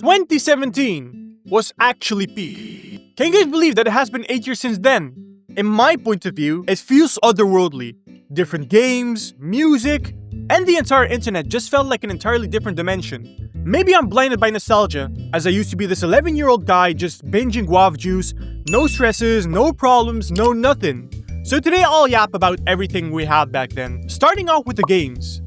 2017 was actually peak. Can you guys believe that it has been 8 years since then? In my point of view, it feels otherworldly. Different games, music, and the entire internet just felt like an entirely different dimension. Maybe I'm blinded by nostalgia, as I used to be this 11-year-old guy just binging guava juice, no stresses, no problems, no nothing. So today I'll yap about everything we had back then, starting off with the games.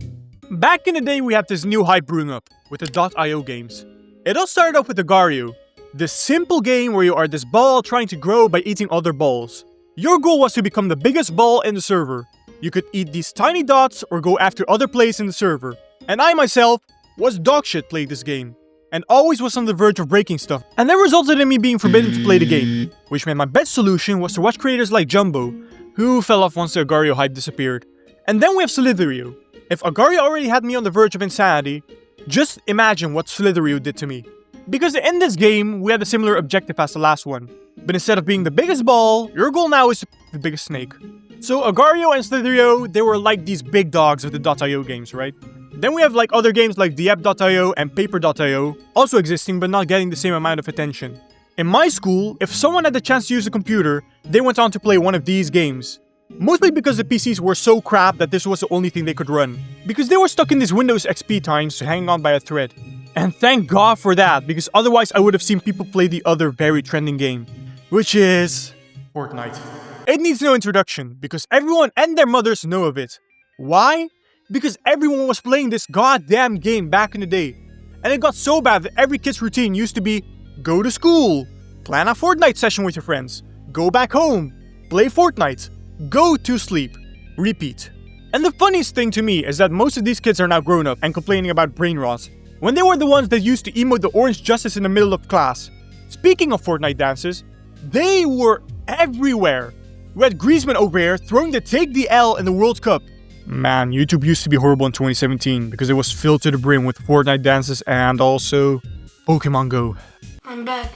Back in the day we had this new hype brewing up, with the .io games. It all started off with Agario, this simple game where you are this ball trying to grow by eating other balls. Your goal was to become the biggest ball in the server. You could eat these tiny dots or go after other players in the server. And I myself was dogshit playing this game, and always was on the verge of breaking stuff, and that resulted in me being forbidden to play the game, which meant my best solution was to watch creators like Jumbo, who fell off once the Agario hype disappeared. And then we have Slitherio. If Agario already had me on the verge of insanity, just imagine what Slitherio did to me. Because in this game, we had a similar objective as the last one, but instead of being the biggest ball, your goal now is to be the biggest snake. So Agario and Slitherio, they were like these big dogs of the .io games, right? Then we have like other games like Diep.io and Paper.io, also existing but not getting the same amount of attention. In my school, if someone had the chance to use a computer, they went on to play one of these games. Mostly because the PCs were so crap that this was the only thing they could run. Because they were stuck in these Windows XP times hanging on by a thread. And thank God for that, because otherwise I would have seen people play the other very trending game, which is Fortnite. It needs no introduction, because everyone and their mothers know of it. Why? Because everyone was playing this goddamn game back in the day. And it got so bad that every kid's routine used to be go to school, plan a Fortnite session with your friends, go back home, play Fortnite, go to sleep, repeat. And the funniest thing to me is that most of these kids are now grown up and complaining about brain rot, when they were the ones that used to emote the orange justice in the middle of class. Speaking of Fortnite dances, they were everywhere. We had Griezmann over here throwing the take the L in the World Cup. Man, YouTube used to be horrible in 2017 because it was filled to the brim with Fortnite dances and also Pokémon Go. I'm back.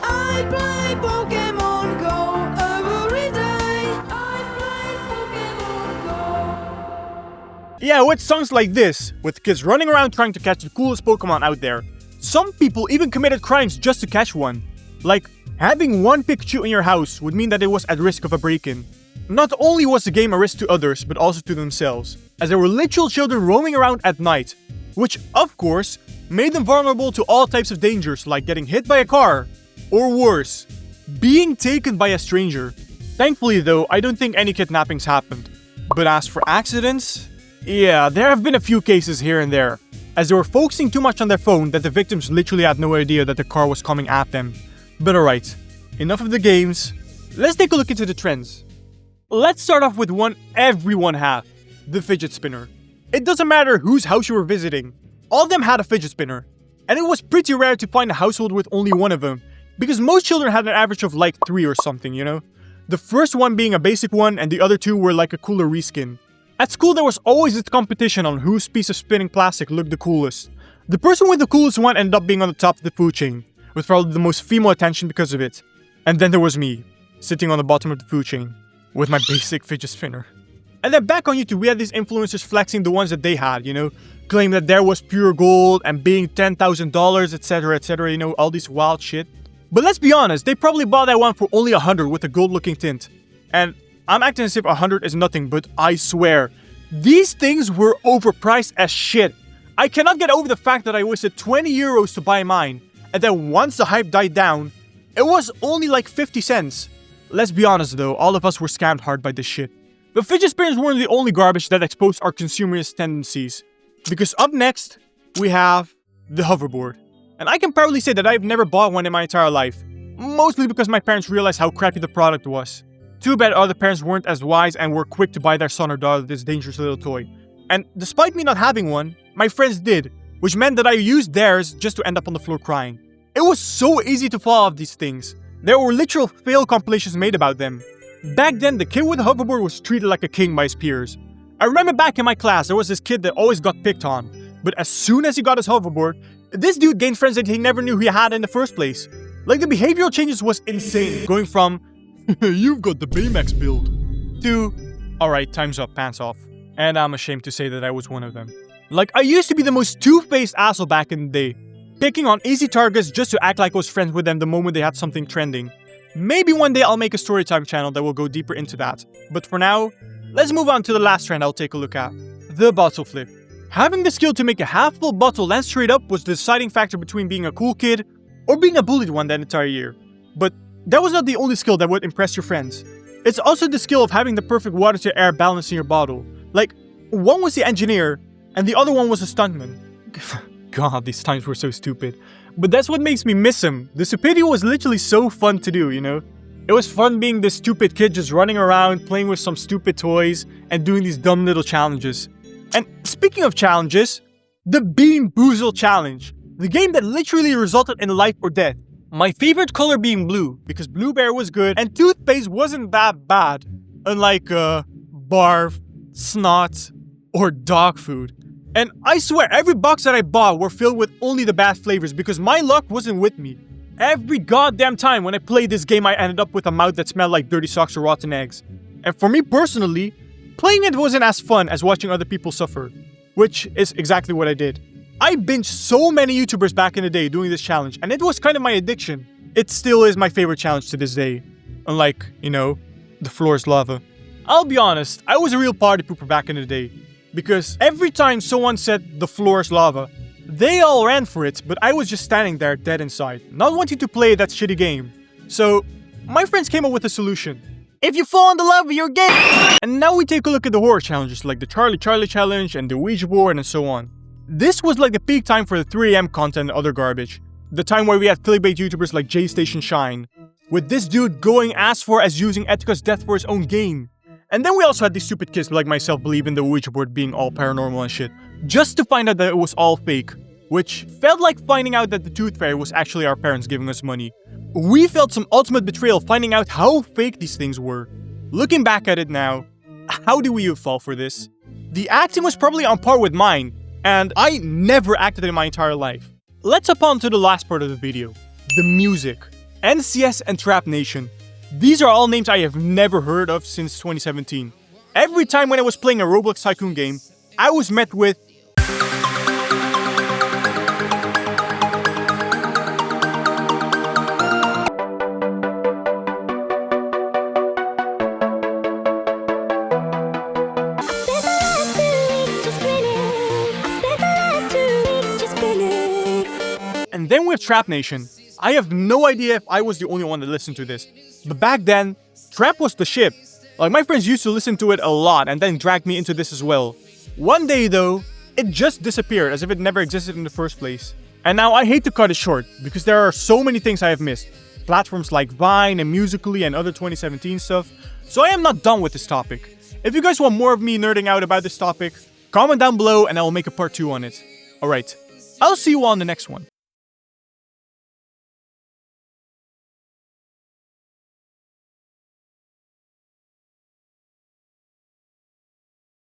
I play Pokémon Go every day. I play Pokémon Go. Yeah, with songs like this, with kids running around trying to catch the coolest Pokemon out there. Some people even committed crimes just to catch one. Like, having one Pikachu in your house would mean that it was at risk of a break-in. Not only was the game a risk to others, but also to themselves, as there were literal children roaming around at night, which, of course, made them vulnerable to all types of dangers like getting hit by a car, or worse, being taken by a stranger. Thankfully though, I don't think any kidnappings happened. But as for accidents, yeah, there have been a few cases here and there, as they were focusing too much on their phone that the victims literally had no idea that the car was coming at them. But alright, enough of the games, let's take a look into the trends. Let's start off with one everyone had, the fidget spinner. It doesn't matter whose house you were visiting, all of them had a fidget spinner. And it was pretty rare to find a household with only one of them, because most children had an average of like 3 or something, you know? The first one being a basic one and the other two were like a cooler reskin. At school there was always this competition on whose piece of spinning plastic looked the coolest. The person with the coolest one ended up being on the top of the food chain, with probably the most female attention because of it. And then there was me, sitting on the bottom of the food chain, with my basic fidget spinner. And then back on YouTube, we had these influencers flexing the ones that they had, you know, claiming that there was pure gold and being $10,000, etc, you know, all this wild shit. But let's be honest, they probably bought that one for only 100 with a gold looking tint. And I'm acting as if 100 is nothing, but I swear, these things were overpriced as shit. I cannot get over the fact that I wasted 20 euros to buy mine, and then once the hype died down, it was only like 50 cents. Let's be honest though, all of us were scammed hard by this shit. But fidget spinners weren't the only garbage that exposed our consumerist tendencies. Because up next, we have the hoverboard. And I can proudly say that I've never bought one in my entire life. Mostly because my parents realized how crappy the product was. Too bad other parents weren't as wise and were quick to buy their son or daughter this dangerous little toy. And despite me not having one, my friends did, which meant that I used theirs just to end up on the floor crying. It was so easy to fall off these things. There were literal fail compilations made about them. Back then, the kid with the hoverboard was treated like a king by his peers. I remember back in my class, there was this kid that always got picked on. But as soon as he got his hoverboard, this dude gained friends that he never knew he had in the first place. Like, the behavioral changes was insane. Going from, you've got the Baymax build, to, alright, time's up, pants off. And I'm ashamed to say that I was one of them. Like, I used to be the most two-faced asshole back in the day. picking on easy targets just to act like I was friends with them the moment they had something trending. Maybe one day I'll make a storytime channel that will go deeper into that. But for now, let's move on to the last trend I'll take a look at. The bottle flip. Having the skill to make a half-full bottle land straight up was the deciding factor between being a cool kid or being a bullied one that entire year. But that was not the only skill that would impress your friends. It's also the skill of having the perfect water-to-air balance in your bottle. Like, one was the engineer, and the other one was a stuntman. God, these times were so stupid. But that's what makes me miss him. The stupidity was literally so fun to do, you know? It was fun being this stupid kid just running around, playing with some stupid toys, and doing these dumb little challenges. And speaking of challenges, the Bean Boozled challenge. The game that literally resulted in life or death. My favorite color being blue, because blueberry was good, and toothpaste wasn't that bad. Unlike, barf, snot, or dog food. And I swear, every box that I bought were filled with only the bad flavors because my luck wasn't with me. Every goddamn time when I played this game, I ended up with a mouth that smelled like dirty socks or rotten eggs. And for me personally, playing it wasn't as fun as watching other people suffer. Which is exactly what I did. I binged so many YouTubers back in the day doing this challenge, and it was kind of my addiction. It still is my favorite challenge to this day. Unlike, you know, the floor is lava. I'll be honest, I was a real party pooper back in the day. Because every time someone said the floor is lava, they all ran for it, but I was just standing there dead inside, not wanting to play that shitty game. So, my friends came up with a solution. If you fall in the lava, you're gay! And now we take a look at the horror challenges like the Charlie challenge and the Ouija board and so on. This was like the peak time for the 3 AM content and other garbage. The time where we had clickbait YouTubers like JStation Shine. With this dude going as far as using Etika's death for his own gain. And then we also had these stupid kids like myself believe in the Ouija board being all paranormal and shit. Just to find out that it was all fake. Which felt like finding out that the tooth fairy was actually our parents giving us money. We felt some ultimate betrayal finding out how fake these things were. Looking back at it now, how do we fall for this? The acting was probably on par with mine. And I never acted in my entire life. Let's hop on to the last part of the video. The music. NCS and Trap Nation. These are all names I have never heard of since 2017. Every time when I was playing a Roblox Tycoon game, I was met with and then with Trap Nation. I have no idea if I was the only one that listened to this. But back then, Trap was the shit. Like my friends used to listen to it a lot and then drag me into this as well. One day though, it just disappeared as if it never existed in the first place. And now I hate to cut it short because there are so many things I have missed. Platforms like Vine and Musical.ly and other 2017 stuff. So I am not done with this topic. If you guys want more of me nerding out about this topic, comment down below and I will make a part 2 on it. Alright, I'll see you all in the next one.